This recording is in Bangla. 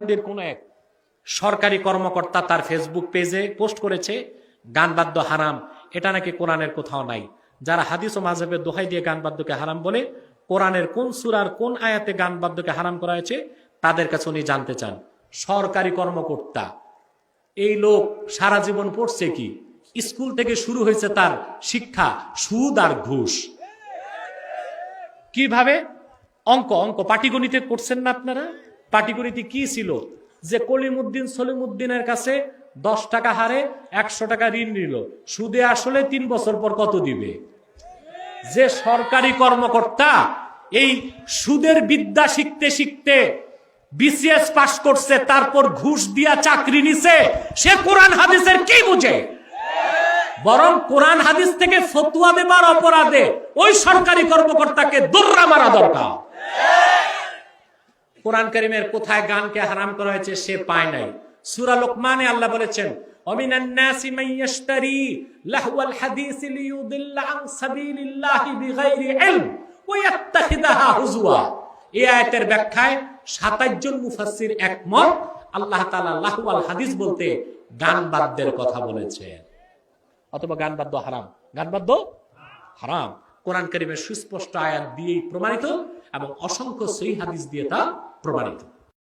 কোন এক সরকারি কর্মকর্তা তার ফেসবুক পেজে পোস্ট করেছে গান বাদ্য হারাম, এটা নাকি কোরআনের কোথাও নাই। যারা হাদিস ও মাযহাবের দোহাই দিয়ে গান বাদ্যকে হারাম বলে, কোরআনের কোন সূরার কোন আয়াতে গান বাদ্যকে হারাম করা হয়েছে তাদের কাছে উনি জানতে চান। সরকারি কর্মকর্তা এই লোক সারা জীবন পড়ছে কি? স্কুল থেকে শুরু হয়েছে তার শিক্ষা সুদ আর ঘুষ। কিভাবে? অঙ্ক অঙ্ক পাটিগণিতে করছেন না আপনারা? পাটিগণিতে কি ছিল যে কলিমুদ্দিন সলিমুদ্দিনের কাছে 10 টাকা হারে 100 টাকা ঋণ নিল, সুদে আসলে 3 বছর পর কত দিবে? যে সরকারি কর্মকর্তা এই সুদের বিদ্যা শিখতে শিখতে বিসিএস পাস করছে, তারপর ঘুষ দিয়া চাকরি নিছে, সে কোরআন হাদিসের কি বুঝে? বরং কোরআন হাদিস থেকে ফতোয়া দেবার অপরাধে ওই সরকারি কর্মকর্তাকে দৌড়া মারা দরকার। কোরআন কারীমের কোথায় গানকে হারাম করা হয়েছে সে পায় নাই। সূরা লোকমানে আল্লাহ বলেছেন, ওমিনান নাসি মান ইয়াশতারি লাহওয়াল হাদিস লিয়ুদিল্লা আন সাবিলিল্লাহি বিগাইরি ইলম ওয়া ইয়াত্তাখিদাহা হুজওয়া। এই আয়াতের ব্যাখ্যায় 27 জন মুফাসসির একমত। আল্লাহ তাআলা লাহওয়াল হাদিস বলতে গান বাদ্যের কথা বলেছেন। অথবা গান বাদ্য হারাম, গান বাদ্য হারাম কোরআন কারীমের সুস্পষ্ট আয়াত দিয়েই প্রমাণিত এবং অসংখ্য সহিহ হাদিস দিয়ে তা প্রমাণিত।